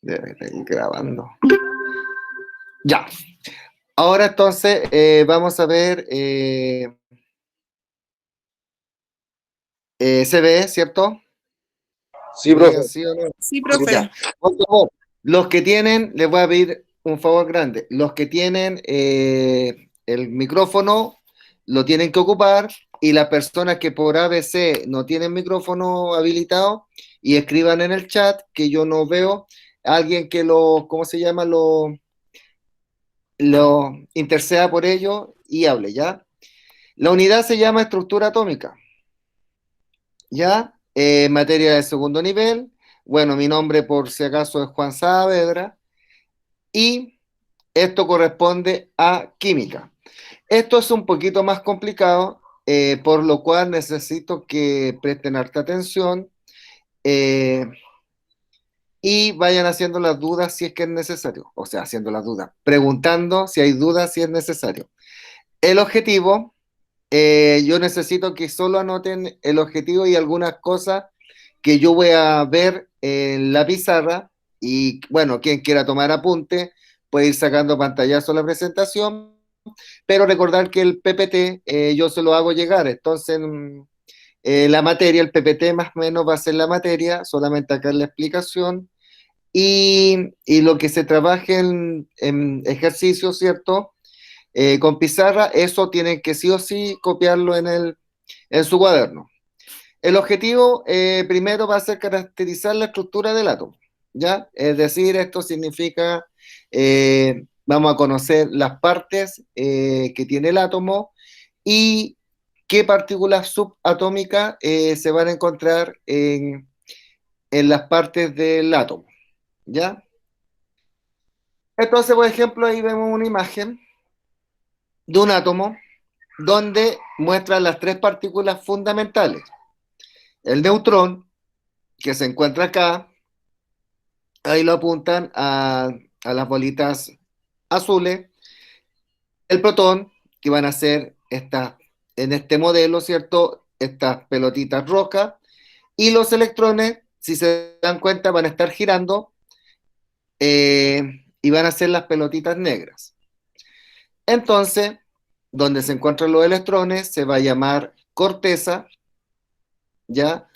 Debe estar grabando. Ya. Ahora entonces vamos a ver. ¿Se ve, cierto? Sí, ¿Me digan profe. sí o no? Sí, Sí. Ya. profe. Por favor, los que tienen, les voy a pedir un favor grande. Los que tienen el micrófono lo tienen que ocupar y las personas que por ABC no tienen micrófono habilitado y escriban en el chat que yo no veo alguien que lo, ¿cómo se llama? Lo interceda por ello y hable, ¿ya? La unidad se llama estructura atómica, ¿ya? Materia de segundo nivel. Bueno, mi nombre por si acaso es Juan Saavedra y esto corresponde a química. Esto es un poquito más complicado, por lo cual necesito que presten harta atención eh, y vayan haciendo las dudas si es que es necesario. O sea, haciendo las dudas, preguntando si hay dudas si es necesario. El objetivo, yo necesito que solo anoten el objetivo y algunas cosas que yo voy a ver en la pizarra y bueno, quien quiera tomar apunte puede ir sacando pantallazo a la presentación, pero recordar que el PPT yo se lo hago llegar, entonces la materia, el PPT más o menos va a ser la materia, solamente acá en la explicación y lo que se trabaje en ejercicio, ¿cierto? Con pizarra, eso tienen que sí o sí copiarlo en su cuaderno. El objetivo primero va a ser caracterizar la estructura del átomo, ¿ya? Es decir, esto significa, vamos a conocer las partes que tiene el átomo y qué partículas subatómicas se van a encontrar en las partes del átomo, ¿ya? Entonces, por ejemplo, ahí vemos una imagen de un átomo donde muestra las tres partículas fundamentales. El neutrón, que se encuentra acá, ahí lo apuntan a las bolitas azules. El protón, que van a ser estas, en este modelo, ¿cierto? Estas pelotitas rojas. Y los electrones, si se dan cuenta, van a estar girando y van a ser las pelotitas negras. Entonces, donde se encuentran los electrones, se va a llamar corteza, ¿ya?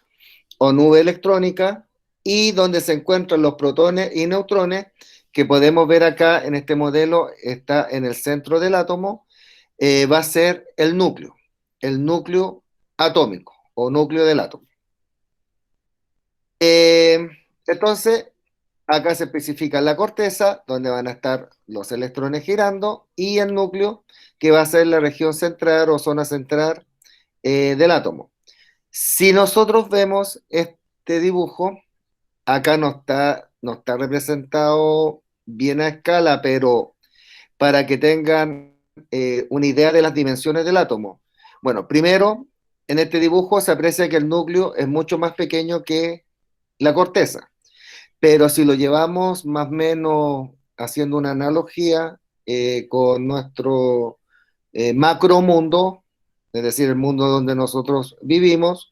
O nube electrónica, y donde se encuentran los protones y neutrones, que podemos ver acá en este modelo, está en el centro del átomo, va a ser el núcleo atómico o núcleo del átomo. Eh, entonces, acá se especifica la corteza, donde van a estar los electrones girando, y el núcleo, que va a ser la región central o zona central del átomo. Si nosotros vemos este dibujo, acá no está representado bien a escala, pero para que tengan una idea de las dimensiones del átomo. Bueno, primero, en este dibujo se aprecia que el núcleo es mucho más pequeño que la corteza, pero si lo llevamos más o menos haciendo una analogía con nuestro macromundo, es decir, el mundo donde nosotros vivimos,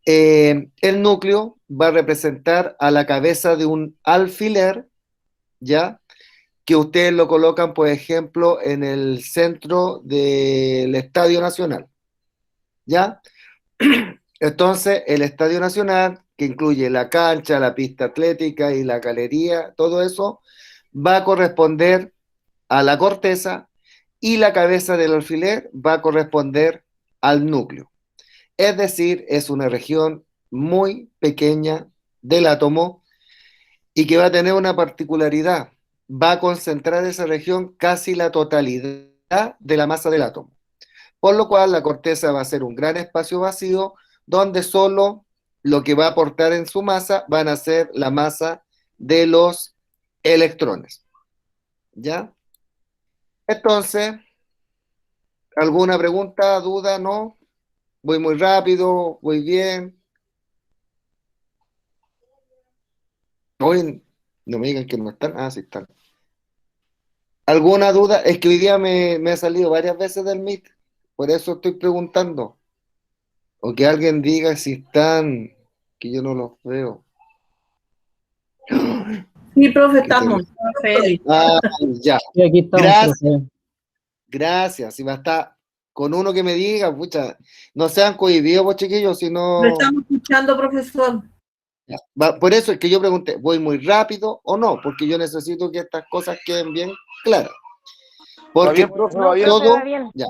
el núcleo va a representar a la cabeza de un alfiler, ¿ya? Que ustedes lo colocan, por ejemplo, en el centro del Estadio Nacional, ¿ya? Entonces, el Estadio Nacional, que incluye la cancha, la pista atlética y la galería, todo eso, va a corresponder a la corteza y la cabeza del alfiler va a corresponder al núcleo. Es decir, es una región muy pequeña del átomo y que va a tener una particularidad. Va a concentrar esa región casi la totalidad de la masa del átomo. Por lo cual la corteza va a ser un gran espacio vacío donde solo lo que va a aportar en su masa van a ser la masa de los electrones. ¿Ya? Entonces, ¿alguna pregunta, duda? ¿No? ¿Voy muy rápido? ¿Voy bien? Hoy no me digan que no están. Ah, sí están. ¿Alguna duda? Es que hoy día me ha salido varias veces del Meet, por eso estoy preguntando. O que alguien diga si están, que yo no los veo. Sí, profe, Que te- estamos. Félix. Ah, ya. Y aquí estamos, Gracias, profe. gracias. Si basta con uno que me diga, pucha, no sean cohibidos, pues, chiquillos, si Lo no. estamos escuchando, profesor. Por eso es que yo pregunté, ¿voy muy rápido o no? Porque yo necesito que estas cosas queden bien claras. ¿Va Porque bien, profe? ¿Va No, bien? profe, todo, va bien. ya,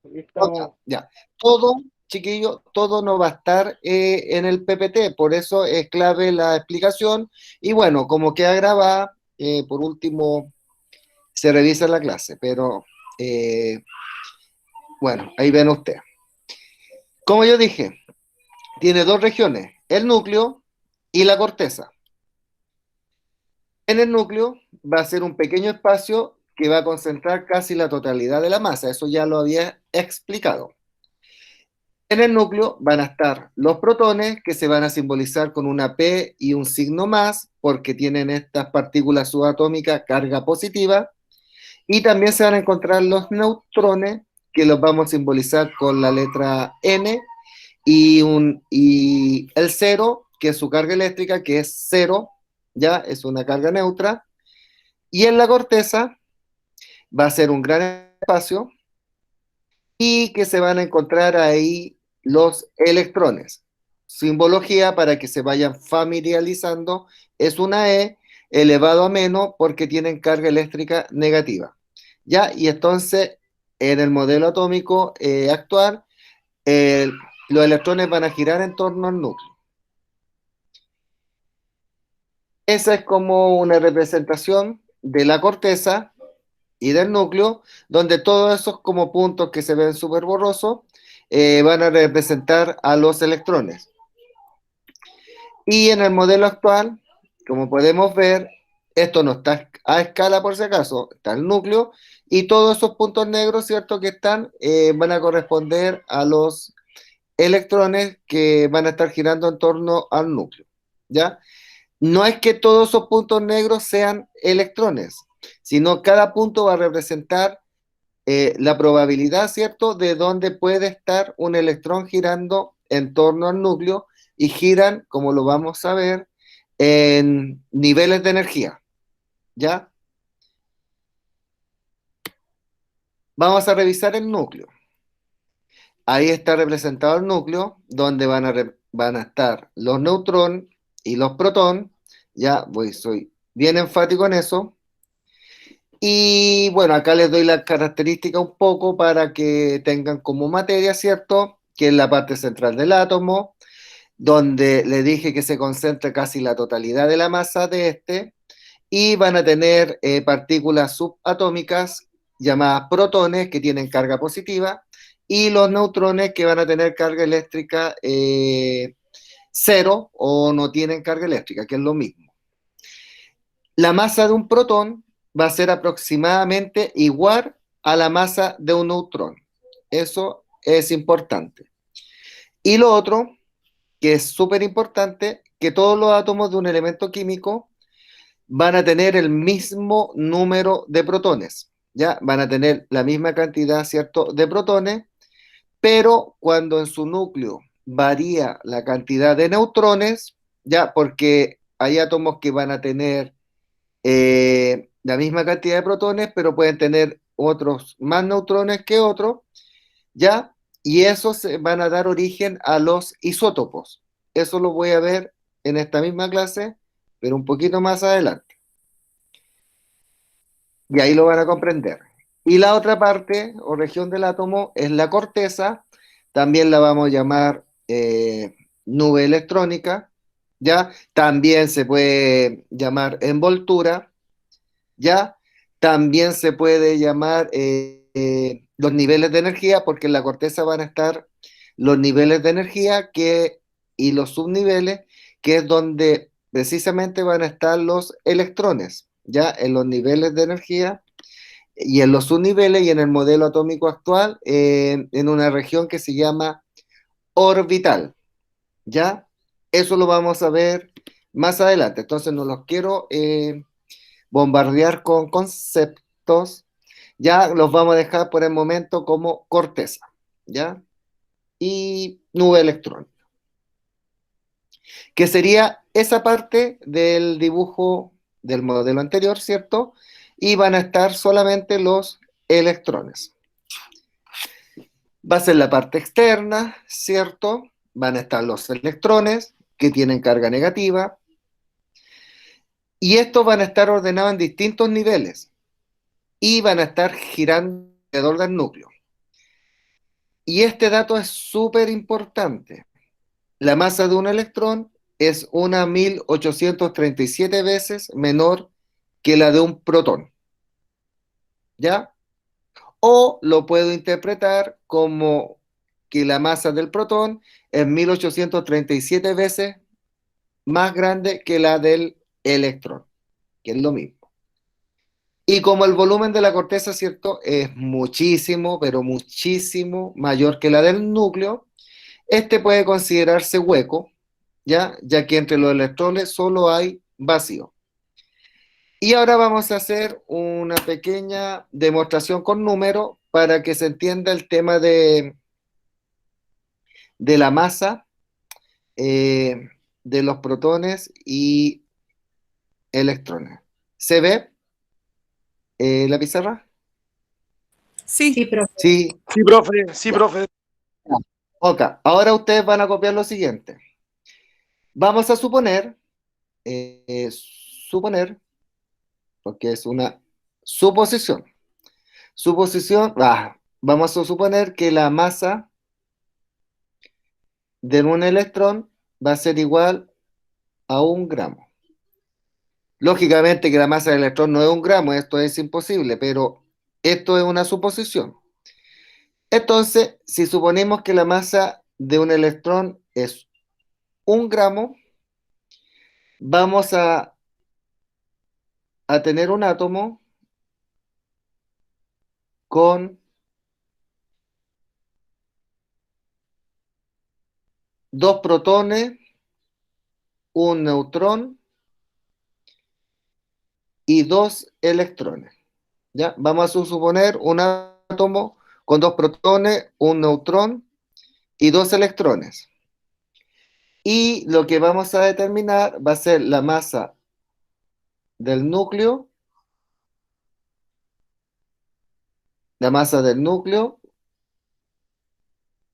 Aquí estamos. ya, todo, chiquillo, todo no va a estar en el PPT, por eso es clave la explicación. Y bueno, como queda grabada, por último, se revisa en la clase, pero bueno, ahí ven ustedes. Como yo dije, tiene dos regiones, el núcleo y la corteza. En el núcleo va a ser un pequeño espacio que va a concentrar casi la totalidad de la masa, eso ya lo había explicado. En el núcleo van a estar los protones que se van a simbolizar con una P y un signo más porque tienen estas partículas subatómicas carga positiva, y también se van a encontrar los neutrones que los vamos a simbolizar con la letra N y el cero, que es su carga eléctrica, que es cero, ya es una carga neutra. Y en la corteza va a ser un gran espacio y que se van a encontrar ahí los electrones. Simbología para que se vayan familiarizando es una E elevado a menos porque tienen carga eléctrica negativa. ¿Ya? Y entonces en el modelo atómico actual, eh, los electrones van a girar en torno al núcleo. Esa es como una representación de la corteza y del núcleo, donde todos esos como puntos que se ven súper borrosos van a representar a los electrones. Y en el modelo actual, como podemos ver, esto no está a escala por si acaso, está el núcleo y todos esos puntos negros, ¿cierto? Que están, van a corresponder a los electrones que van a estar girando en torno al núcleo, ¿ya? No es que todos esos puntos negros sean electrones, sino cada punto va a representar la probabilidad, ¿cierto?, de dónde puede estar un electrón girando en torno al núcleo y giran, como lo vamos a ver, en niveles de energía, ¿ya? Vamos a revisar el núcleo. Ahí está representado el núcleo, donde van a estar los neutrones y los protones, ya, soy bien enfático en eso. Y bueno, acá les doy la característica un poco para que tengan como materia, ¿cierto? Que es la parte central del átomo, donde le dije que se concentra casi la totalidad de la masa de este, y van a tener partículas subatómicas llamadas protones que tienen carga positiva, y los neutrones que van a tener carga eléctrica cero o no tienen carga eléctrica, que es lo mismo. La masa de un protón va a ser aproximadamente igual a la masa de un neutrón. Eso es importante. Y lo otro, que es súper importante, que todos los átomos de un elemento químico van a tener el mismo número de protones, ¿ya? Van a tener la misma cantidad, ¿cierto?, de protones, pero cuando en su núcleo varía la cantidad de neutrones, ¿ya? Porque hay átomos que van a tener la misma cantidad de protones, pero pueden tener otros más neutrones que otros, ¿ya? Y esos van a dar origen a los isótopos. Eso lo voy a ver en esta misma clase, pero un poquito más adelante. Y ahí lo van a comprender. Y la otra parte o región del átomo es la corteza, también la vamos a llamar nube electrónica, ¿ya? También se puede llamar envoltura, ¿ya? También se puede llamar los niveles de energía, porque en la corteza van a estar los niveles de energía y los subniveles, que es donde precisamente van a estar los electrones, ¿ya? En los niveles de energía y en los subniveles y en el modelo atómico actual, en una región que se llama orbital, ¿ya? Eso lo vamos a ver más adelante, entonces no los quiero bombardear con conceptos, ya los vamos a dejar por el momento como corteza, ¿ya? Y nube electrónica, que sería esa parte del dibujo del modelo anterior, ¿cierto? Y van a estar solamente los electrones. Va a ser la parte externa, ¿cierto? Van a estar los electrones que tienen carga negativa. Y estos van a estar ordenados en distintos niveles y van a estar girando alrededor del núcleo. Y este dato es súper importante. La masa de un electrón es una 1837 veces menor que la de un protón. ¿Ya? O lo puedo interpretar como que la masa del protón es 1837 veces más grande que la del electrón, que es lo mismo. Y como el volumen de la corteza, ¿cierto? Es muchísimo, pero muchísimo mayor que la del núcleo, este puede considerarse hueco, ¿ya? Ya que entre los electrones solo hay vacío. Y ahora vamos a hacer una pequeña demostración con números para que se entienda el tema de la masa eh, de los protones y electrones. ¿Se ve la pizarra? Sí. Sí, profe. Sí. Sí, profe, sí, profe. Ok, ahora ustedes van a copiar lo siguiente. Vamos a suponer, porque es una suposición. Vamos a suponer que la masa de un electrón va a ser igual a 1 gramo. Lógicamente que la masa del electrón no es 1 gramo, esto es imposible, pero esto es una suposición. Entonces, si suponemos que la masa de un electrón es 1 gramo, vamos a tener un átomo con dos protones, un neutrón y dos electrones. ¿Ya? Vamos a suponer un átomo con dos protones, un neutrón y dos electrones. Y lo que vamos a determinar va a ser la masa del núcleo,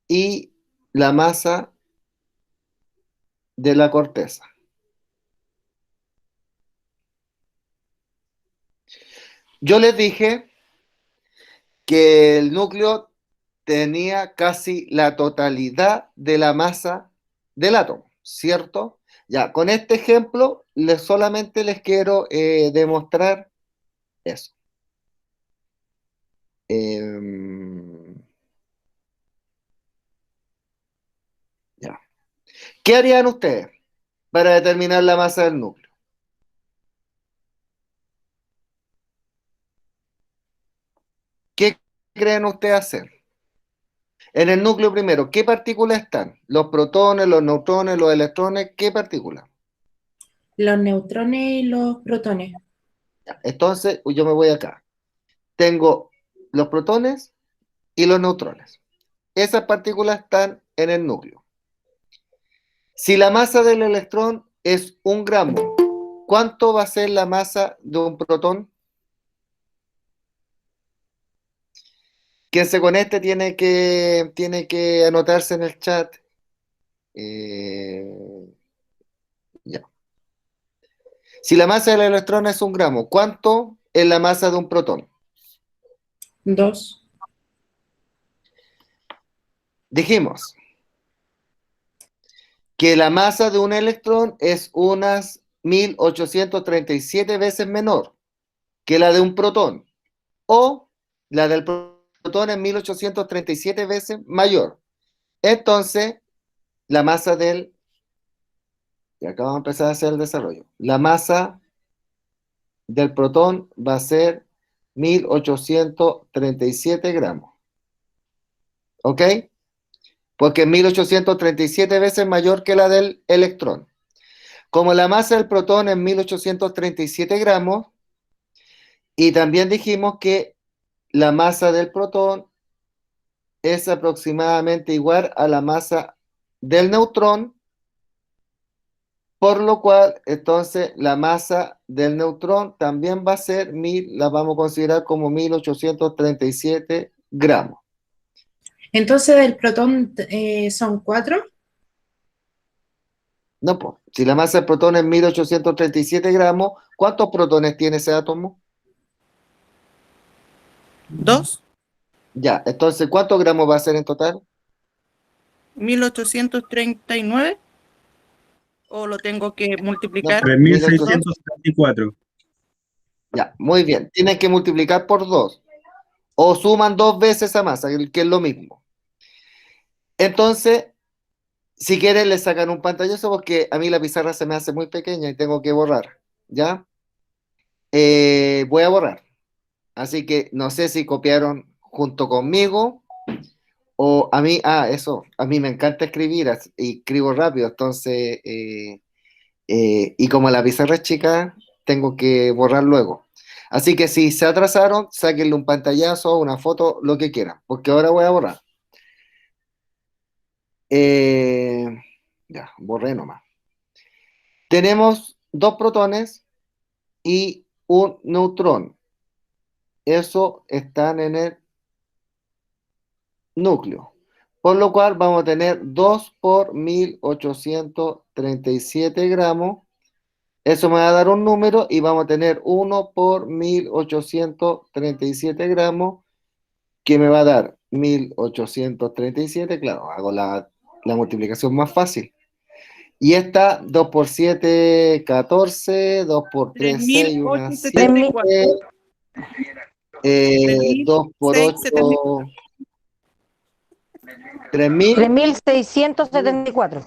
y la masa de la corteza. Yo les dije que el núcleo tenía casi la totalidad de la masa del átomo, ¿cierto? Ya, con este ejemplo solamente les quiero demostrar eso. Ya. ¿Qué harían ustedes para determinar la masa del núcleo? ¿Qué creen ustedes hacer? En el núcleo primero, ¿qué partículas están? Los protones, los neutrones, los electrones, ¿qué partículas? Los neutrones y los protones. Ya, entonces, yo me voy acá. Tengo los protones y los neutrones. Esas partículas están en el núcleo. Si la masa del electrón es 1 gramo, ¿cuánto va a ser la masa de un protón? Quien se conecte tiene que anotarse en el chat. Ya. Si la masa del electrón es 1 gramo, ¿cuánto es la masa de un protón? 2. Dijimos que la masa de un electrón es unas 1837 veces menor que la de un protón, o la del protón es 1837 veces mayor. Entonces, la masa y acá vamos a empezar a hacer el desarrollo, la masa del protón va a ser 1837 gramos. ¿Ok? Porque es 1837 veces mayor que la del electrón. Como la masa del protón es 1837 gramos, y también dijimos que la masa del protón es aproximadamente igual a la masa del neutrón, Por lo cual, entonces, la masa del neutrón también va a ser, la vamos a considerar como 1837 gramos. Entonces del protón son 4. No, pues, si la masa del protón es 1837 gramos, ¿cuántos protones tiene ese átomo? 2, Ya, entonces, ¿cuántos gramos va a ser en total? 1839. ¿O lo tengo que No, multiplicar? 1800. 3674. Ya, muy bien. Tienen que multiplicar por 2. O suman 2 veces esa masa, que es lo mismo. Entonces, si quieren, le sacan un pantallazo porque a mí la pizarra se me hace muy pequeña y tengo que borrar. ¿Ya? Voy a borrar. Así que no sé si copiaron junto conmigo o a mí, eso, a mí me encanta escribir y escribo rápido, entonces, y como la pizarra es chica, tengo que borrar luego. Así que si se atrasaron, sáquenle un pantallazo, una foto, lo que quieran, porque ahora voy a borrar. Eh, ya, borré nomás. Tenemos 2 protones y un neutrón. Eso están en el núcleo. Por lo cual vamos a tener 2 por 1837 gramos. Eso me va a dar un número y vamos a tener 1 por 1837 gramos, que me va a dar 1837. Claro, hago la multiplicación más fácil. Y esta, 2 por 7, 14, 2 por 3, 6, 1, 7, 3874. 2 por 8, 3000, 3674.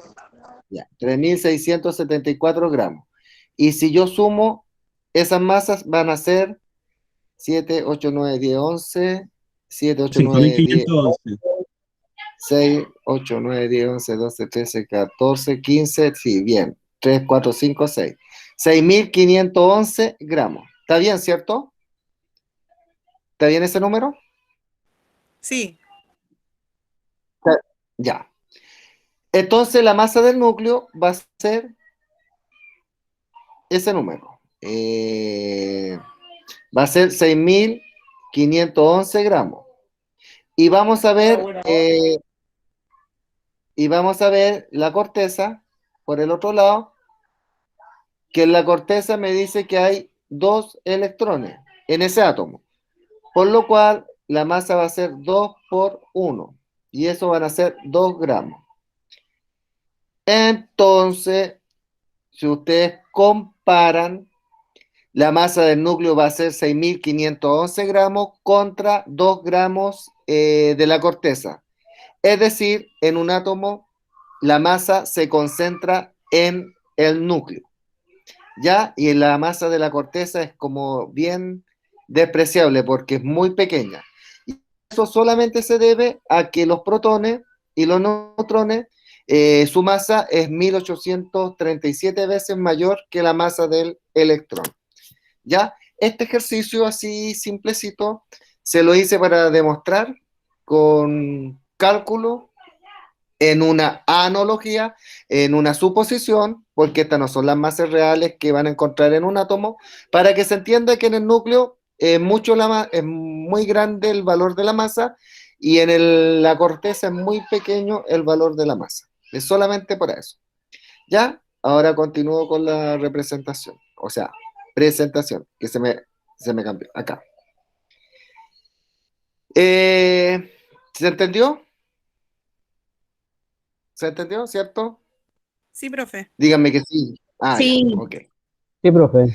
ya, 3674 gramos. Y si yo sumo, esas masas van a ser 7, 8, 9, 10, 11, 7, 8, 9, 10, 5511. 6, 8, 9, 10, 11, 12, 13, 14, 15, sí, bien, 3, 4, 5, 6. 6511 gramos. ¿Está bien, cierto? ¿Está bien ese número? Sí, Ya. Entonces la masa del núcleo va a ser ese número. Va a ser 6511 gramos. Y vamos a ver, la corteza por el otro lado, que en la corteza me dice que hay 2 electrones en ese átomo, por lo cual la masa va a ser 2 por 1 y eso van a ser 2 gramos. Entonces, si ustedes comparan, la masa del núcleo va a ser 6511 gramos contra 2 gramos de la corteza. Es decir, en un átomo la masa se concentra en el núcleo, ¿ya? Y la masa de la corteza es como bien despreciable porque es muy pequeña. Y eso solamente se debe a que los protones y los neutrones, su masa es 1837 veces mayor que la masa del electrón, ¿ya? Este ejercicio así simplecito se lo hice para demostrar con cálculo en una analogía, en una suposición, porque estas no son las masas reales que van a encontrar en un átomo, para que se entienda que en el núcleo es muy grande el valor de la masa y en la corteza es muy pequeño el valor de la masa. Es solamente por eso. ¿Ya? Ahora continúo con la representación, o sea, presentación, que se me cambió acá. ¿Se entendió? ¿Se entendió, cierto? sí, profe. Díganme que sí. Ya, Sí. ok. Sí, profe.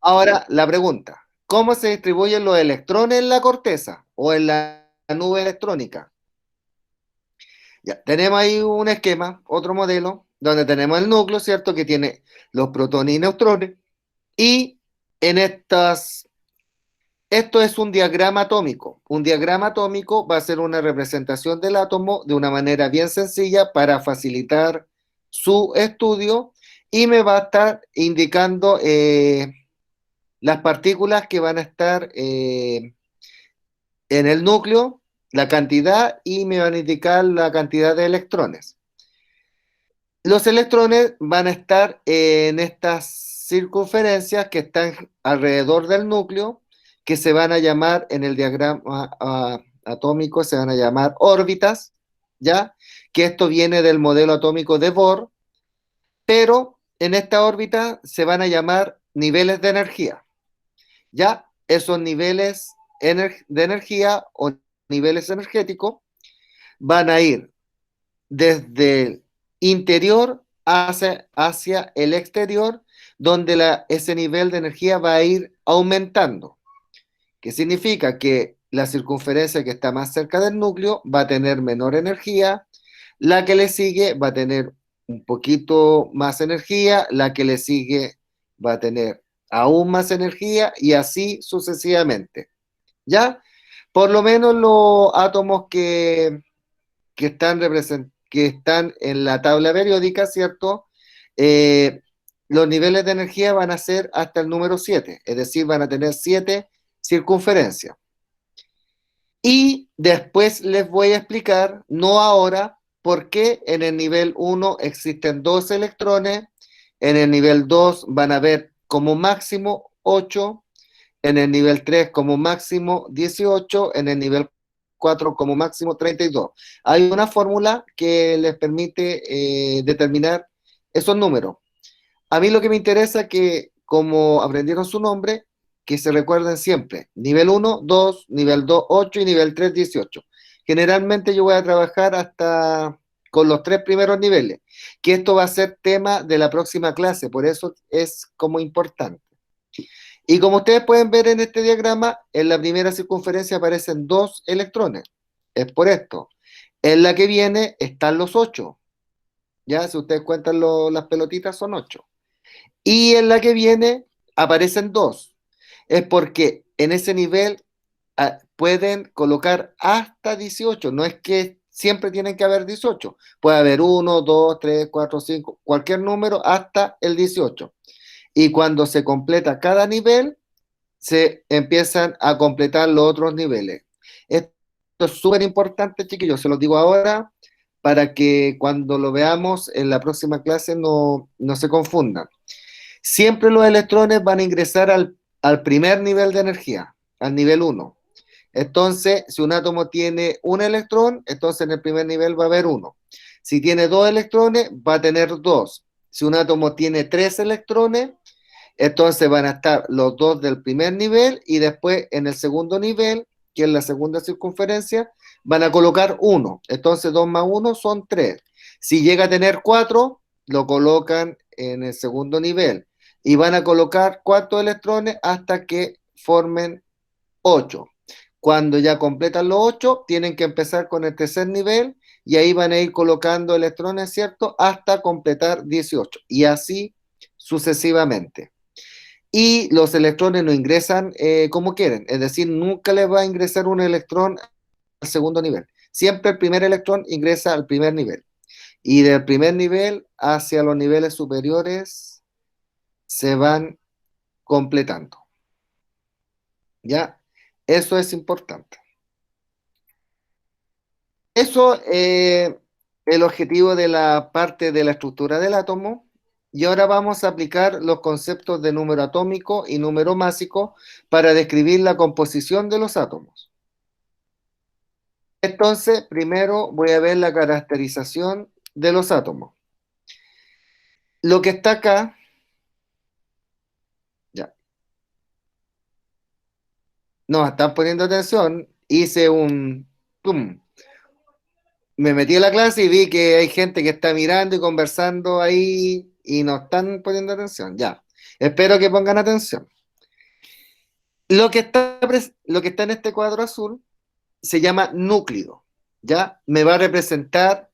Ahora, la pregunta. ¿Cómo se distribuyen los electrones en la corteza o en la nube electrónica? Ya, tenemos ahí un esquema, otro modelo, donde tenemos el núcleo, ¿cierto? Que tiene los protones y neutrones. Y en esto es un diagrama atómico. Un diagrama atómico va a ser una representación del átomo de una manera bien sencilla para facilitar su estudio y me va a estar indicando las partículas que van a estar en el núcleo, la cantidad y me van a indicar la cantidad de electrones. Los electrones van a estar en estas circunferencias que están alrededor del núcleo, que se van a llamar en el diagrama atómico, se van a llamar órbitas, ¿ya? Que esto viene del modelo atómico de Bohr, pero en esta órbita se van a llamar niveles de energía, ¿ya? Esos niveles de energía o niveles energéticos van a ir desde el interior hacia el exterior, donde ese nivel de energía va a ir aumentando. ¿Qué significa? Que la circunferencia que está más cerca del núcleo va a tener menor energía, la que le sigue va a tener un poquito más energía, la que le sigue va a tener aún más energía y así sucesivamente. ¿Ya? Por lo menos los átomos que están en la tabla periódica, ¿cierto? Los niveles de energía van a ser hasta el número 7, es decir, van a tener 7 circunferencias. Y después les voy a explicar, no ahora, por qué en el nivel 1 existen 2 electrones, en el nivel 2 van a haber como máximo 8, en el nivel 3 como máximo 18, en el nivel 4 como máximo 32. Hay una fórmula que les permite determinar esos números. A mí lo que me interesa es que, como aprendieron su nombre, que se recuerden siempre, nivel 1, 2, nivel 2, 8 y nivel 3, 18. Generalmente yo voy a trabajar hasta con los 3 primeros niveles, que esto va a ser tema de la próxima clase, por eso es como importante. Y como ustedes pueden ver en este diagrama, en la primera circunferencia aparecen 2 electrones. Es por esto. En la que viene están los 8. Ya, si ustedes cuentan las pelotitas, son 8. Y en la que viene aparecen 2. Es porque en ese nivel pueden colocar hasta 18. No es que siempre tienen que haber 18. Puede haber 1, 2, 3, 4, 5, cualquier número hasta el 18. Y cuando se completa cada nivel, se empiezan a completar los otros niveles. Esto es súper importante, chiquillos, se los digo ahora para que cuando lo veamos en la próxima clase no se confundan. Siempre los electrones van a ingresar al primer nivel de energía, al nivel 1. Entonces, si un átomo tiene un electrón, entonces en el primer nivel va a haber 1. Si tiene 2 electrones, va a tener 2. Si un átomo tiene 3 electrones, entonces van a estar los 2 del primer nivel y después en el segundo nivel, que es la segunda circunferencia, van a colocar 1. Entonces 2 más 1 son 3. Si llega a tener 4, lo colocan en el segundo nivel y van a colocar 4 electrones hasta que formen 8. Cuando ya completan los 8, tienen que empezar con el tercer nivel y ahí van a ir colocando electrones, ¿cierto? Hasta completar 18 y así sucesivamente. Y los electrones no ingresan como quieren, es decir, nunca les va a ingresar un electrón al segundo nivel. Siempre el primer electrón ingresa al primer nivel. Y del primer nivel hacia los niveles superiores se van completando. ¿Ya? Eso es importante. Eso es el objetivo de la parte de la estructura del átomo. Y ahora vamos a aplicar los conceptos de número atómico y número másico para describir la composición de los átomos. Entonces, primero voy a ver la caracterización de los átomos. Lo que está acá, ya, no, están poniendo atención, hice un, pum, me metí a la clase y vi que hay gente que está mirando y conversando ahí y no están poniendo atención, ya. Espero que pongan atención. Lo que está en este cuadro azul se llama núcleo, ¿ya? Me va a representar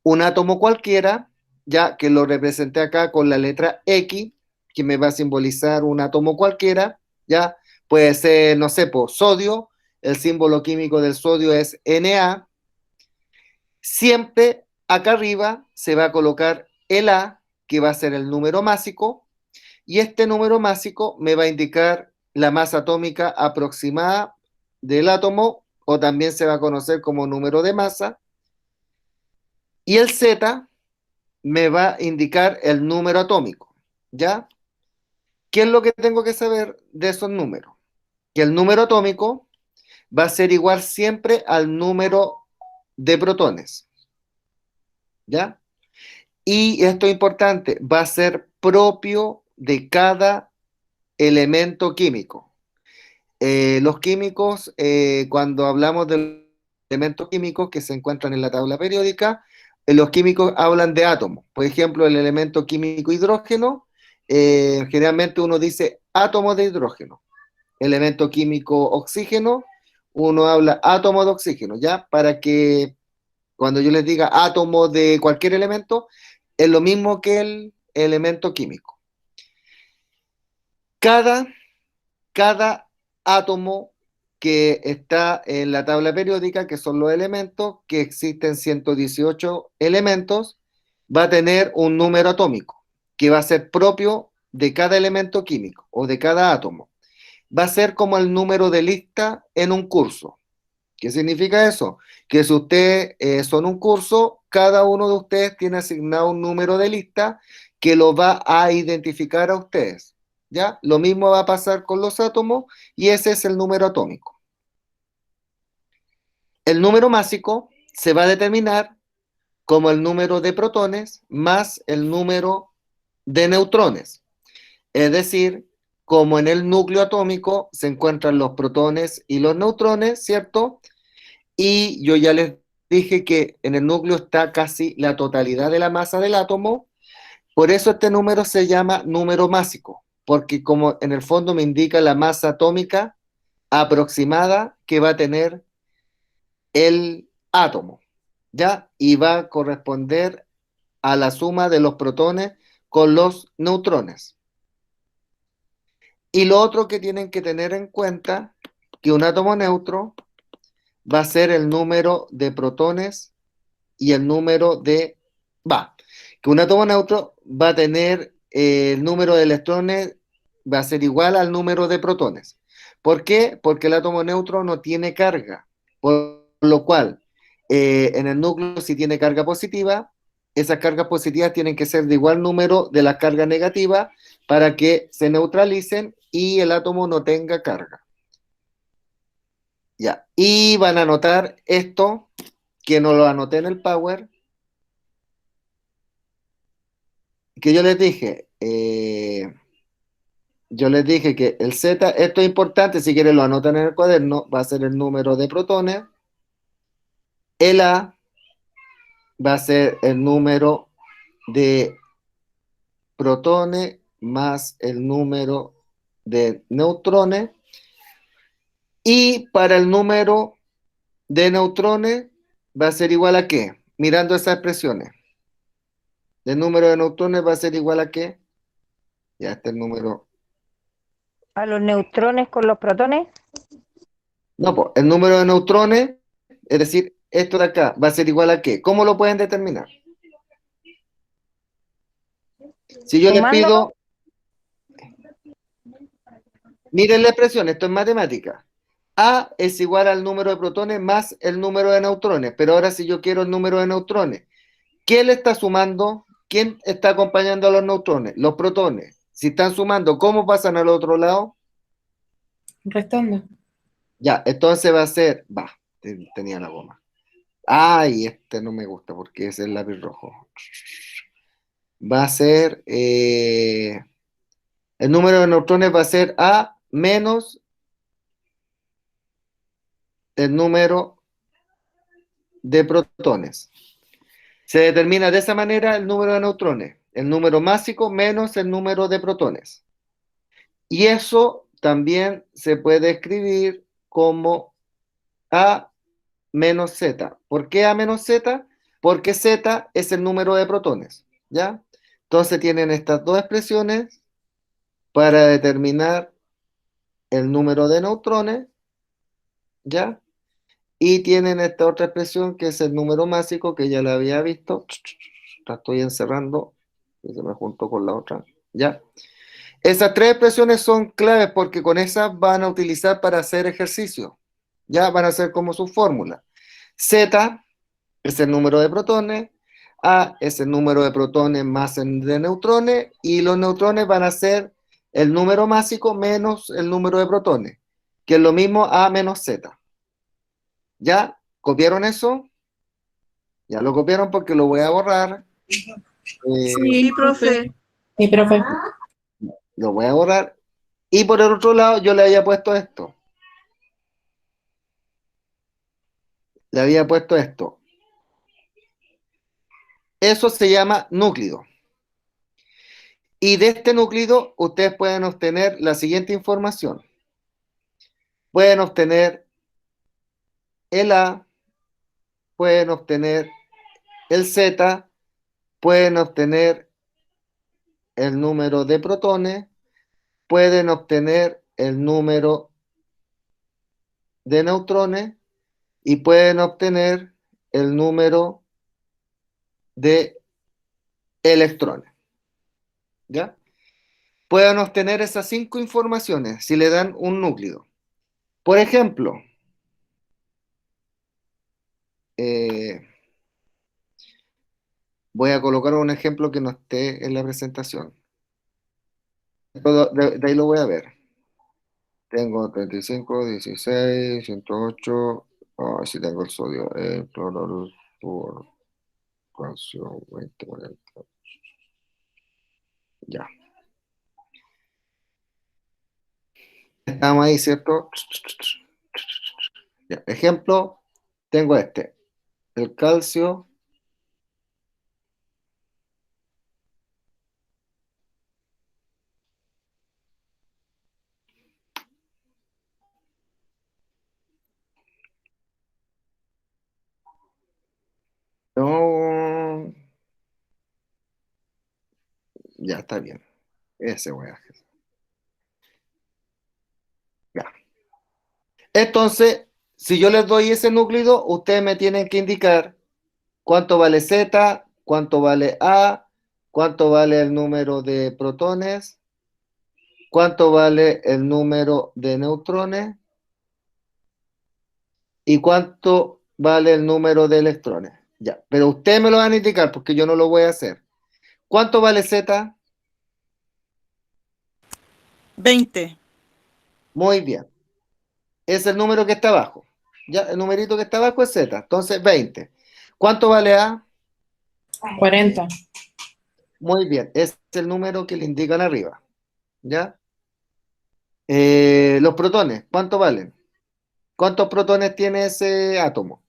un átomo cualquiera, ya que lo representé acá con la letra X, que me va a simbolizar un átomo cualquiera, ¿ya? Puede ser, no sé, por sodio, el símbolo químico del sodio es Na. Siempre acá arriba se va a colocar el A, que va a ser el número másico, y este número másico me va a indicar la masa atómica aproximada del átomo, o también se va a conocer como número de masa, y el Z me va a indicar el número atómico, ¿ya? ¿Qué es lo que tengo que saber de esos números? Que el número atómico va a ser igual siempre al número de protones, ¿ya? Y esto es importante, va a ser propio de cada elemento químico. Los químicos, cuando hablamos de los elementos químicos que se encuentran en la tabla periódica, los químicos hablan de átomos. Por ejemplo, el elemento químico hidrógeno, generalmente uno dice átomos de hidrógeno. Elemento químico oxígeno, uno habla átomos de oxígeno, ¿ya? Para que cuando yo les diga átomo de cualquier elemento, es lo mismo que el elemento químico. Cada átomo que está en la tabla periódica, que son los elementos, que existen 118 elementos, va a tener un número atómico, que va a ser propio de cada elemento químico o de cada átomo. Va a ser como el número de lista en un curso. ¿Qué significa eso? Que si ustedes son un curso, cada uno de ustedes tiene asignado un número de lista que lo va a identificar a ustedes. ¿Ya? Lo mismo va a pasar con los átomos y ese es el número atómico. El número másico se va a determinar como el número de protones más el número de neutrones. Es decir, como en el núcleo atómico se encuentran los protones y los neutrones, ¿cierto? Y yo ya les dije que en el núcleo está casi la totalidad de la masa del átomo, por eso este número se llama número másico, porque como en el fondo me indica la masa atómica aproximada que va a tener el átomo, ¿ya? Y va a corresponder a la suma de los protones con los neutrones. Y lo otro que tienen que tener en cuenta, que un átomo neutro va a ser el número de protones y el número de... que un átomo neutro va a tener el número de electrones, va a ser igual al número de protones. ¿Por qué? Porque el átomo neutro no tiene carga, por lo cual en el núcleo si tiene carga positiva, esas cargas positivas tienen que ser de igual número de las cargas negativas para que se neutralicen y el átomo no tenga carga. Ya, y van a anotar esto, que no lo anoté en el Power, que yo les dije que el Z, esto es importante, si quieren lo anotan en el cuaderno, va a ser el número de protones, el A va a ser el número de protones más el número de neutrones, y para el número de neutrones va a ser igual a ¿qué? Mirando esas expresiones. El número de neutrones va a ser igual a ¿qué? Ya está el número. A los neutrones con los protones. No, pues el número de neutrones, es decir, esto de acá, va a ser igual a ¿qué? ¿Cómo lo pueden determinar? Si yo les Sumándolo. pido, miren la expresión, esto es matemática. A es igual al número de protones más el número de neutrones, pero ahora si yo quiero el número de neutrones, ¿qué le está sumando? ¿Quién está acompañando a los neutrones? Los protones. Si están sumando, ¿cómo pasan al otro lado? Restando. Ya, entonces va a ser, tenía la goma. Ay, este no me gusta porque es el lápiz rojo. Va a ser, el número de neutrones va a ser A menos el número de protones. Se determina de esa manera el número de neutrones, el número másico menos el número de protones. Y eso también se puede escribir como A menos Z. ¿Por qué A menos Z? Porque Z es el número de protones, ¿ya? Entonces tienen estas dos expresiones para determinar el número de neutrones, ¿ya? Y tienen esta otra expresión que es el número másico, que ya la había visto. La estoy encerrando y se me juntó con la otra, ¿ya? Esas tres expresiones son claves porque con esas van a utilizar para hacer ejercicio, ¿ya? Van a ser como su fórmula. Z es el número de protones, A es el número de protones más el de neutrones, y los neutrones van a ser el número másico menos el número de protones, que es lo mismo A menos Z. ¿Ya? ¿Copiaron eso? Ya lo copiaron porque lo voy a borrar. Sí, profe. Sí, profe. Lo voy a borrar. Y por el otro lado yo le había puesto esto. Le había puesto esto. Eso se llama núcleo. Y de este núcleo ustedes pueden obtener la siguiente información. Pueden obtener el A, pueden obtener el Z, pueden obtener el número de protones, pueden obtener el número de neutrones y pueden obtener el número de electrones. ¿Ya? Pueden obtener esas 5 informaciones si le dan un núcleo. Por ejemplo, voy a colocar un ejemplo que no esté en la presentación. De ahí lo voy a ver. Tengo 35, 16, 108. Oh, sí tengo el sodio. Cloruro por calcio 20, 40. Ya. Estamos ahí, ¿cierto? Ya. Ejemplo, tengo este. El calcio. No. Ya está bien. Ese voy a hacer. Ya. Entonces, si yo les doy ese núcleo, ustedes me tienen que indicar cuánto vale Z, cuánto vale A, cuánto vale el número de protones, cuánto vale el número de neutrones y cuánto vale el número de electrones. Ya, pero ustedes me lo van a indicar porque yo no lo voy a hacer. ¿Cuánto vale Z? 20. Muy bien. Es el número que está abajo. Ya, el numerito que está abajo es Z. Entonces, 20. ¿Cuánto vale A? 40. Muy bien. Es el número que le indican arriba. ¿Ya? Los protones, ¿cuánto valen? ¿Cuántos protones tiene ese átomo?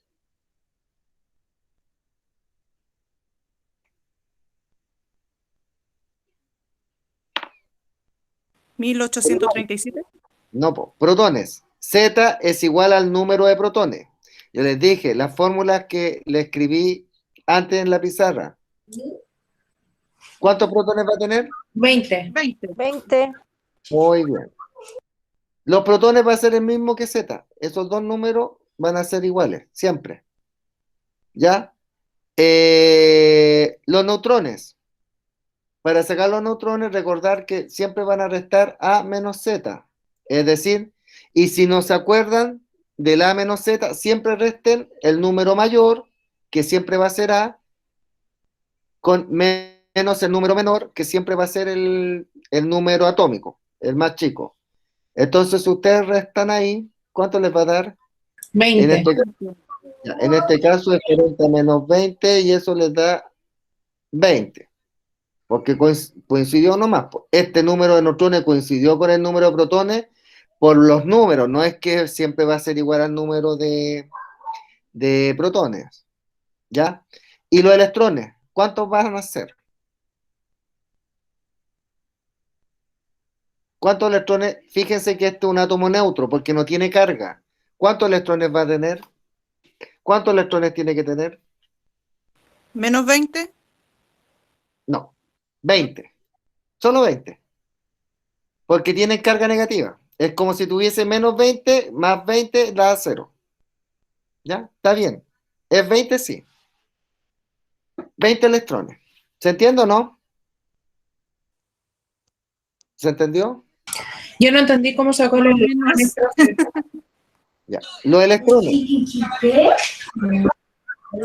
¿1837? No, protones. Z es igual al número de protones. Yo les dije, las fórmulas que le escribí antes en la pizarra. ¿Cuántos protones va a tener? 20. 20. 20. Muy bien. Los protones van a ser el mismo que Z. Esos dos números van a ser iguales, siempre. ¿Ya? Los neutrones. Para sacar los neutrones, recordar que siempre van a restar A menos Z. Es decir, y si no se acuerdan del A menos Z, siempre resten el número mayor, que siempre va a ser A, con menos el número menor, que siempre va a ser el número atómico, el más chico. Entonces, si ustedes restan ahí, ¿cuánto les va a dar? 20. En este caso es 40 menos 20 y eso les da 20. Porque coincidió nomás. Este número de neutrones coincidió con el número de protones por los números, no es que siempre va a ser igual al número de protones. ¿Ya? Y los electrones, ¿cuántos van a ser? ¿Cuántos electrones? Fíjense que este es un átomo neutro porque no tiene carga. ¿Cuántos electrones va a tener? ¿Cuántos electrones tiene que tener? ¿Menos 20? No, 20. Solo 20. Porque tienen carga negativa. Es como si tuviese menos 20 más 20 da 0. ¿Ya? Está bien. ¿Es 20? Sí. 20 electrones. ¿Se entiende o no? ¿Se entendió? Yo no entendí cómo sacó los electrones, profe. Ya. Los electrones.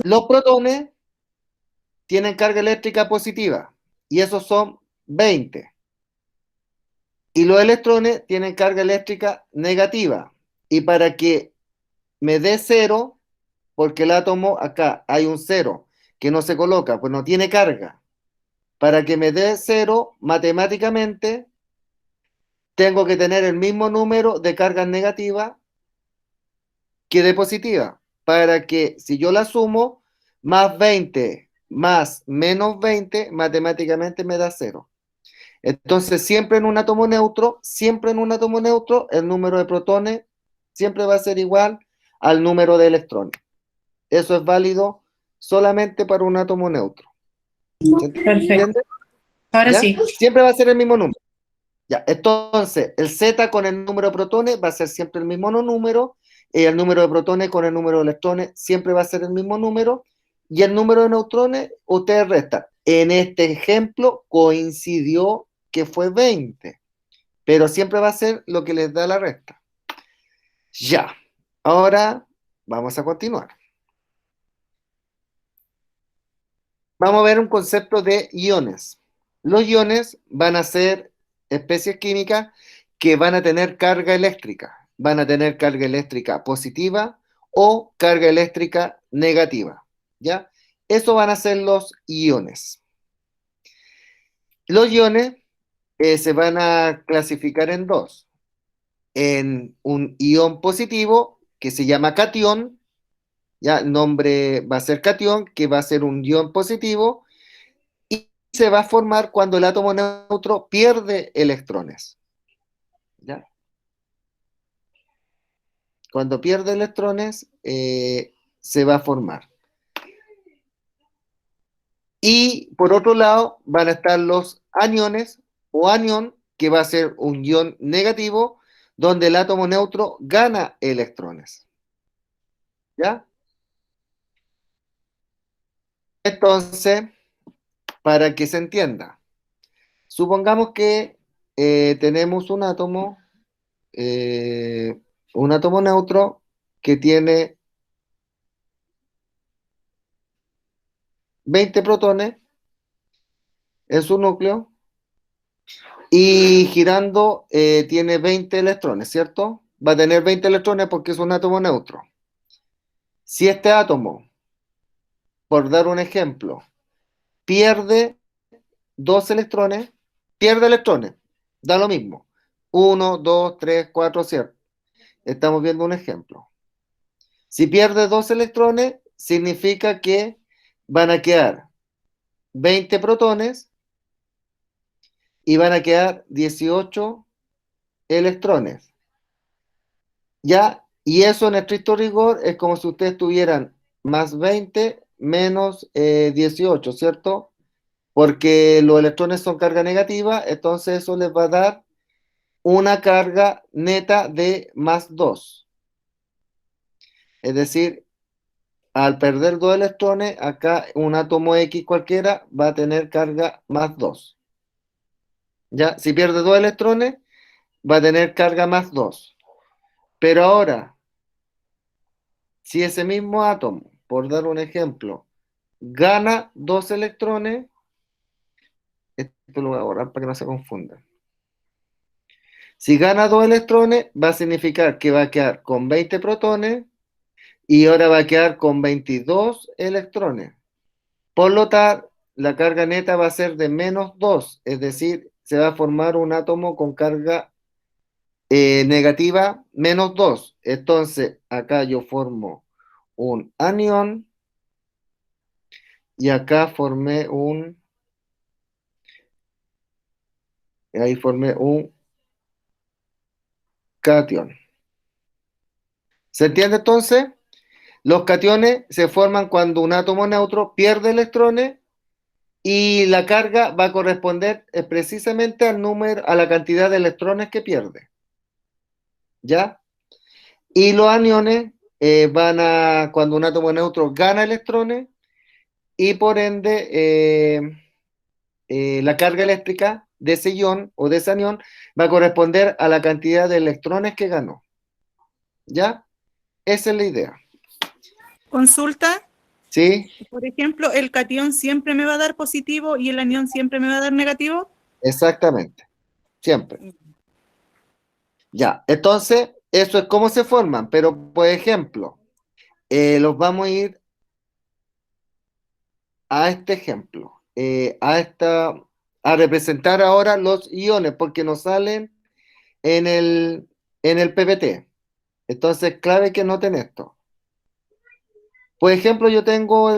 Los protones tienen carga eléctrica positiva, y esos son 20. Y los electrones tienen carga eléctrica negativa. Y para que me dé 0, porque el átomo acá hay un 0 que no se coloca, pues no tiene carga. Para que me dé 0, matemáticamente, tengo que tener el mismo número de cargas negativas que de positiva. Para que si yo la sumo, más 20 más menos 20, matemáticamente me da 0. Entonces, siempre en un átomo neutro, el número de protones siempre va a ser igual al número de electrones. Eso es válido solamente para un átomo neutro. ¿Se Perfecto. entiende? Ahora ¿Ya? sí. Siempre va a ser el mismo número. Ya, entonces, el Z con el número de protones va a ser siempre el mismo número, y el número de protones con el número de electrones siempre va a ser el mismo número, y el número de neutrones ustedes restan. En este ejemplo coincidió que fue 20, pero siempre va a ser lo que les da la resta. Ya, ahora vamos a continuar. Vamos a ver un concepto de iones. Los iones van a ser especies químicas que van a tener carga eléctrica. Van a tener carga eléctrica positiva o carga eléctrica negativa. ¿Ya? Eso van a ser los iones. Los iones se van a clasificar en dos. En un ion positivo que se llama catión. Ya, el nombre va a ser catión, que va a ser un ion positivo, y se va a formar cuando el átomo neutro pierde electrones. ¿Ya? Cuando pierde electrones, se va a formar. Y por otro lado, van a estar los aniones o anión, que va a ser un ion negativo, donde el átomo neutro gana electrones. ¿Ya? Entonces, para que se entienda, supongamos que tenemos un átomo neutro que tiene 20 protones en su núcleo y girando tiene 20 electrones, ¿cierto? Va a tener 20 electrones porque es un átomo neutro. Si este átomo, por dar un ejemplo, pierde 2 electrones, pierde electrones, da lo mismo. 1, 2, 3, 4, ¿cierto? Estamos viendo un ejemplo. Si pierde 2 electrones, significa que van a quedar 20 protones y van a quedar 18 electrones. ¿Ya? Y eso en estricto rigor es como si ustedes tuvieran más 20 menos 18, ¿cierto? Porque los electrones son carga negativa, entonces eso les va a dar una carga neta de más 2. Es decir, al perder 2 electrones, acá un átomo X cualquiera va a tener carga más 2. ¿Ya? Si pierde 2 electrones, va a tener carga más 2. Pero ahora, si ese mismo átomo, por dar un ejemplo, gana 2 electrones, esto lo voy a borrar para que no se confundan. Si gana 2 electrones, va a significar que va a quedar con 20 protones y ahora va a quedar con 22 electrones. Por lo tanto, la carga neta va a ser de menos 2, es decir, se va a formar un átomo con carga negativa menos 2. Entonces, acá yo formo un anión y acá ahí formé un catión. ¿Se entiende entonces? Los cationes se forman cuando un átomo neutro pierde electrones y la carga va a corresponder precisamente al número, a la cantidad de electrones que pierde. ¿Ya? Y los aniones cuando un átomo neutro gana electrones y por ende la carga eléctrica de ese ion o de ese anión va a corresponder a la cantidad de electrones que ganó. ¿Ya? Esa es la idea. Consulta. ¿Sí? Por ejemplo, el catión siempre me va a dar positivo y el anión siempre me va a dar negativo. Exactamente, siempre. Ya, entonces, eso es cómo se forman, pero por ejemplo, los vamos a ir a este ejemplo, a representar ahora los iones, porque nos salen en el PPT. Entonces, clave que noten esto. Por ejemplo, yo tengo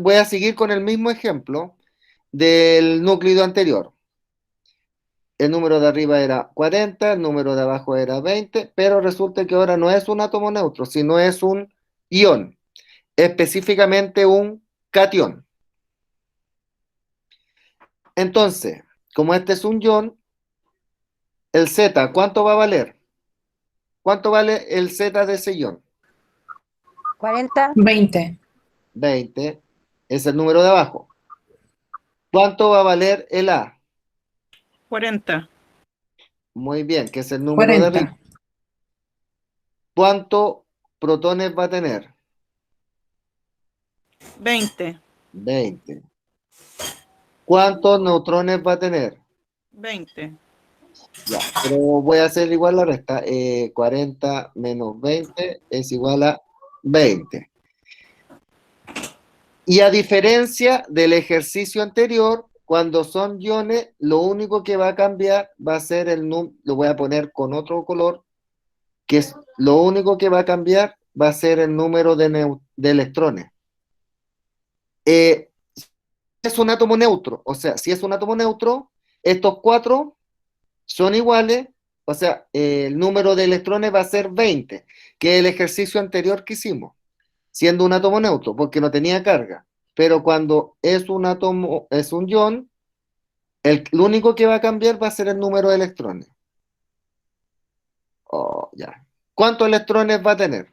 voy a seguir con el mismo ejemplo del núcleo anterior. El número de arriba era 40, el número de abajo era 20, pero resulta que ahora no es un átomo neutro, sino es un ion, específicamente un catión. Entonces, como este es un ion, el Z, ¿cuánto va a valer? ¿Cuánto vale el Z de ese ion? 40, 20. 20, es el número de abajo. ¿Cuánto va a valer el A? 40, Muy bien, que es el número de arriba. 40. ¿Cuántos protones va a tener? 20, 20. ¿Cuántos neutrones va a tener? 20. Ya, pero voy a hacer igual la resta. 40 menos 20 es igual a 20. Y a diferencia del ejercicio anterior, cuando son iones, lo único que va a cambiar va a ser el número, lo voy a poner con otro color, que es lo único que va a cambiar va a ser el número de electrones. Es un átomo neutro, o sea, si es un átomo neutro, estos cuatro son iguales, o sea, el número de electrones va a ser 20, que es el ejercicio anterior que hicimos, siendo un átomo neutro, porque no tenía carga. Pero cuando es un átomo, es un ion, lo único que va a cambiar va a ser el número de electrones. Oh, ya. ¿Cuántos electrones va a tener?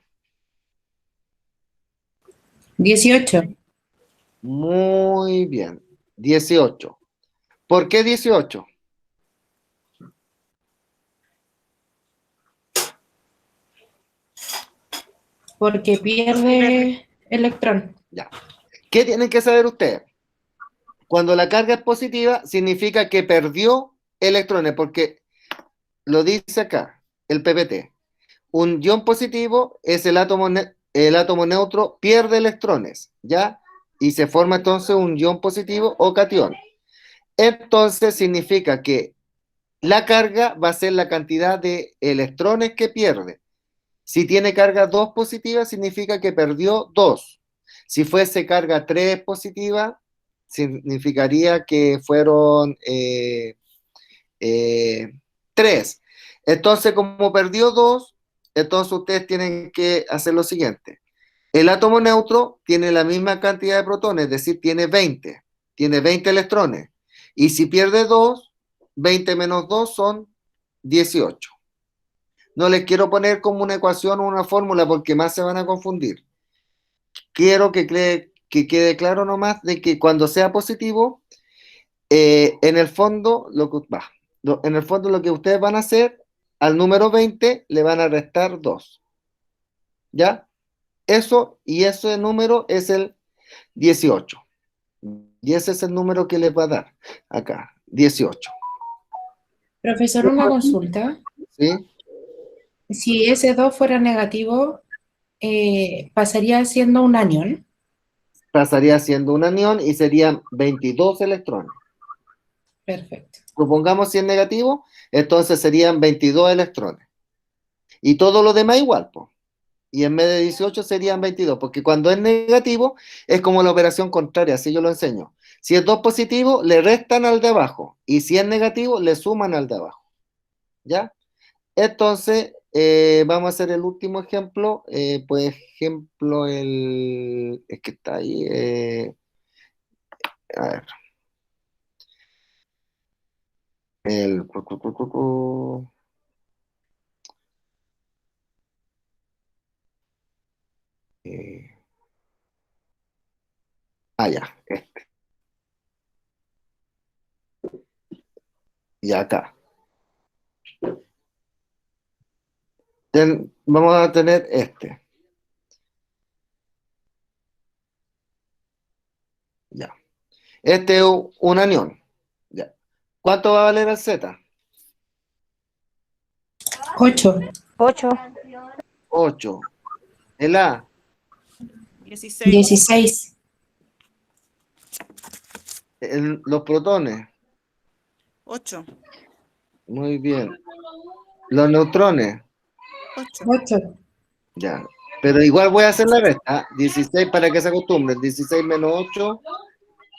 18. Muy bien, 18. ¿Por qué 18? Porque pierde electrón. Ya. ¿Qué tienen que saber ustedes? Cuando la carga es positiva, significa que perdió electrones, porque lo dice acá, el PPT. Un ion positivo es el átomo neutro pierde electrones, ¿ya? Y se forma entonces un ion positivo o catión. Entonces significa que la carga va a ser la cantidad de electrones que pierde. Si tiene carga 2 positiva, significa que perdió 2. Si fuese carga 3 positiva, significaría que fueron 3. Entonces, como perdió 2, entonces ustedes tienen que hacer lo siguiente. El átomo neutro tiene la misma cantidad de protones, es decir, tiene 20 electrones. Y si pierde 2, 20 menos 2 son 18. No les quiero poner como una ecuación o una fórmula porque más se van a confundir. Quiero que quede claro nomás de que cuando sea positivo, en el fondo en el fondo lo que ustedes van a hacer al número 20 le van a restar 2. ¿Ya? Eso y ese número es el 18. Y ese es el número que les va a dar acá, 18. Profesor, una consulta. ¿Sí? Si ese 2 fuera negativo, pasaría siendo un anión. Pasaría siendo un anión y serían 22 electrones. Perfecto. Supongamos si es negativo, entonces serían 22 electrones. Y todo lo demás igual, pues. Y en vez de 18 serían 22, porque cuando es negativo es como la operación contraria, así yo lo enseño. Si es 2 positivo, le restan al de abajo, y si es negativo, le suman al de abajo. ¿Ya? Entonces, vamos a hacer el último ejemplo. Por ejemplo, es que está ahí. A ver. El... eh, ya. Y acá. Vamos a tener este. Este es un anión. Ya. ¿Cuánto va a valer el Z? 8. 8, 8. El A, 16. 16. los protones. 8. Muy bien. Los neutrones. 8. 8. Ya. Pero igual voy a hacer la resta. 16 para que se acostumbren. 16 menos 8.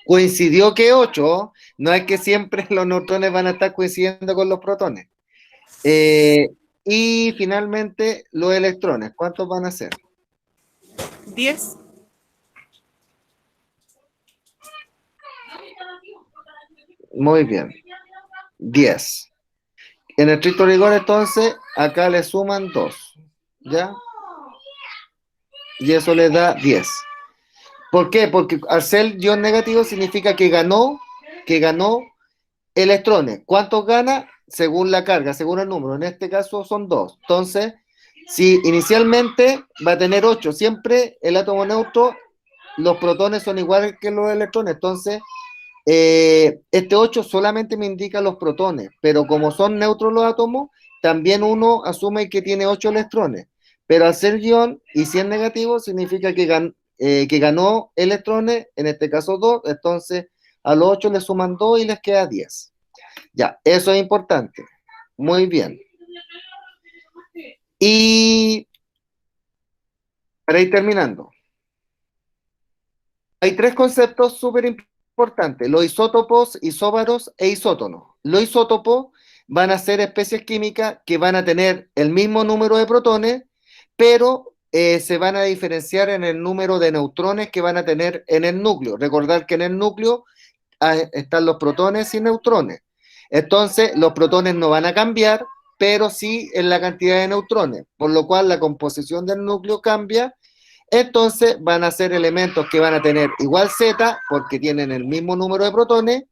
Coincidió que 8. No es que siempre los neutrones van a estar coincidiendo con los protones. Y finalmente los electrones. ¿Cuántos van a ser? 10. Muy bien. 10. En estricto rigor, entonces, acá le suman 2. ¿Ya? Y eso le da 10. ¿Por qué? Porque al ser ion negativo significa que ganó electrones. ¿Cuántos gana? Según la carga, según el número. En este caso son 2. Entonces, si inicialmente va a tener 8, siempre el átomo neutro, los protones son iguales que los electrones. Entonces, este 8 solamente me indica los protones, pero como son neutros los átomos, también uno asume que tiene 8 electrones. Pero al ser ion y si es negativo, significa que ganó electrones, en este caso 2, entonces a los 8 le suman 2 y les queda 10. Ya, eso es importante. Muy bien. Y para ir terminando, hay 3 conceptos súper importantes: los isótopos, isóbaros e isótonos. Los isótopos van a ser especies químicas que van a tener el mismo número de protones, pero se van a diferenciar en el número de neutrones que van a tener en el núcleo. Recordar que en el núcleo están los protones y neutrones. Entonces, los protones no van a cambiar, pero sí en la cantidad de neutrones, por lo cual la composición del núcleo cambia. Entonces, van a ser elementos que van a tener igual Z, porque tienen el mismo número de protones,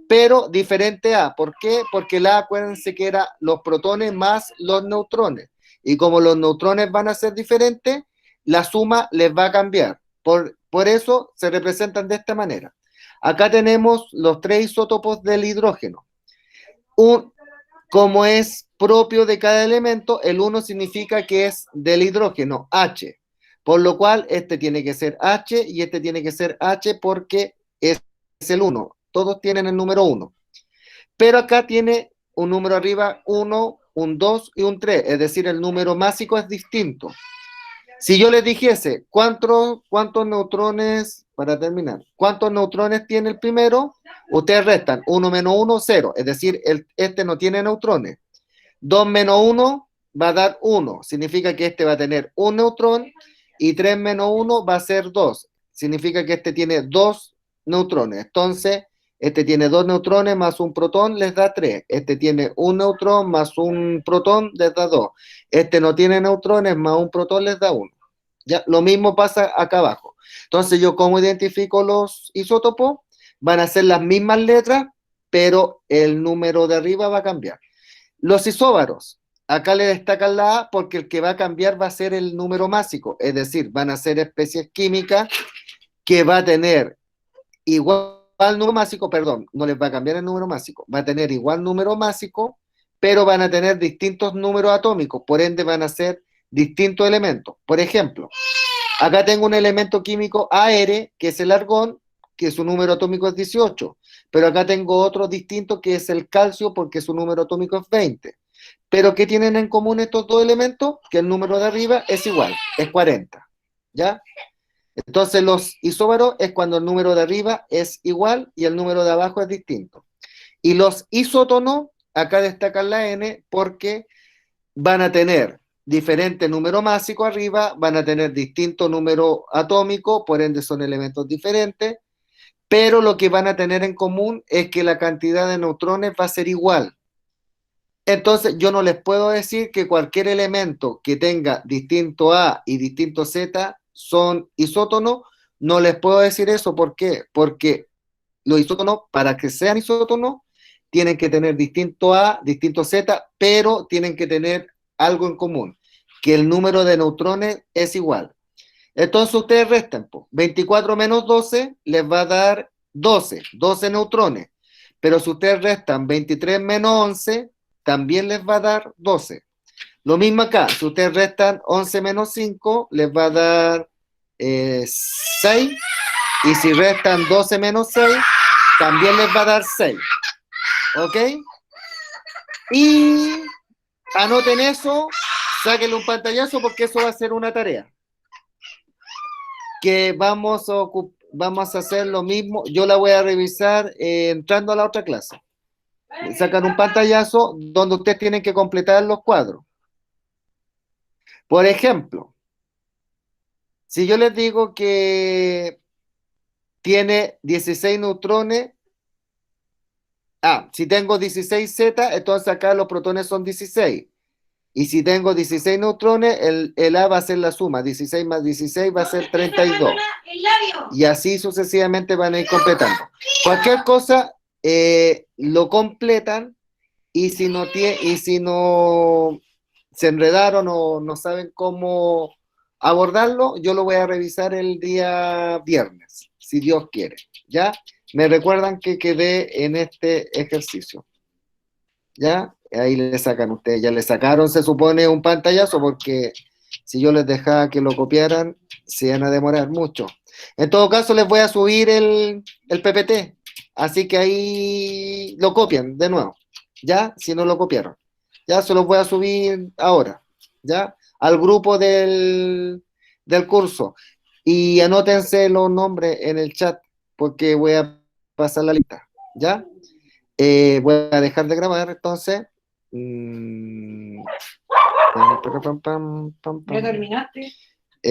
pero diferente A. ¿Por qué? Porque la A, acuérdense que era los protones más los neutrones. Y como los neutrones van a ser diferentes, la suma les va a cambiar. Por eso se representan de esta manera. Acá tenemos los 3 isótopos del hidrógeno. Como es propio de cada elemento, el 1 significa que es del hidrógeno, H. Por lo cual, este tiene que ser H y este tiene que ser H porque es el 1. Todos tienen el número 1. Pero acá tiene un número arriba, 1, un 2 y un 3. Es decir, el número másico es distinto. Si yo les dijese, ¿cuántos neutrones, para terminar, cuántos neutrones tiene el primero? Ustedes restan 1 menos 1, 0. Es decir, este no tiene neutrones. 2 menos 1 va a dar 1. Significa que este va a tener un neutrón. Y 3 menos 1 va a ser 2. Significa que este tiene 2 neutrones. Entonces, este tiene 2 neutrones más un protón, les da 3. Este tiene un neutrón más un protón, les da 2. Este no tiene neutrones más un protón, les da 1. Ya, lo mismo pasa acá abajo. Entonces, yo cómo identifico los isótopos, van a ser las mismas letras, pero el número de arriba va a cambiar. Los isóbaros, acá le destacan la A porque el que va a cambiar va a ser el número másico, es decir, van a ser especies químicas que va a tener igual número másico, perdón, no les va a cambiar el número másico, va a tener igual número másico, pero van a tener distintos números atómicos, por ende van a ser distintos elementos. Por ejemplo, acá tengo un elemento químico AR, que es el argón, que su número atómico es 18, pero acá tengo otro distinto que es el calcio porque su número atómico es 20. Pero ¿qué tienen en común estos dos elementos? Que el número de arriba es igual, es 40. ¿Ya? Entonces los isóbaros es cuando el número de arriba es igual y el número de abajo es distinto. Y los isótonos, acá destacan la N porque van a tener diferente número másico arriba, van a tener distinto número atómico, por ende son elementos diferentes, pero lo que van a tener en común es que la cantidad de neutrones va a ser igual. Entonces yo no les puedo decir que cualquier elemento que tenga distinto A y distinto Z son isótonos, no les puedo decir eso. ¿Por qué? Porque los isótonos, para que sean isótonos, tienen que tener distinto A, distinto Z, pero tienen que tener algo en común, que el número de neutrones es igual. Entonces ustedes restan, 24 menos 12 les va a dar 12 neutrones. Pero si ustedes restan 23 menos 11, también les va a dar 12. Lo mismo acá, si ustedes restan 11 menos 5, les va a dar 6. Y si restan 12 menos 6, también les va a dar 6. ¿Ok? Y anoten eso, sáquenle un pantallazo porque eso va a ser una tarea. Que vamos a hacer lo mismo. Yo la voy a revisar entrando a la otra clase. Sacan un pantallazo donde ustedes tienen que completar los cuadros. Por ejemplo, si yo les digo que tiene 16 neutrones, si tengo 16Z, entonces acá los protones son 16. Y si tengo 16 neutrones, el A va a ser la suma. 16 más 16 va a ser 32. Y así sucesivamente van a ir completando. Cualquier cosa, lo completan. Y si no se enredaron o no saben cómo abordarlo, yo lo voy a revisar el día viernes, si Dios quiere. ¿Ya? Me recuerdan que quedé en este ejercicio. ¿Ya? Ahí le sacan ustedes, ya le sacaron, se supone, un pantallazo, porque si yo les dejaba que lo copiaran, se van a demorar mucho. En todo caso, les voy a subir el PPT, así que ahí lo copian de nuevo, ¿ya? Si no lo copiaron. Ya se los voy a subir ahora, ¿ya? Al grupo del curso. Y anótense los nombres en el chat, porque voy a pasar la lista, ¿ya? Voy a dejar de grabar, entonces. ¿Ya terminaste?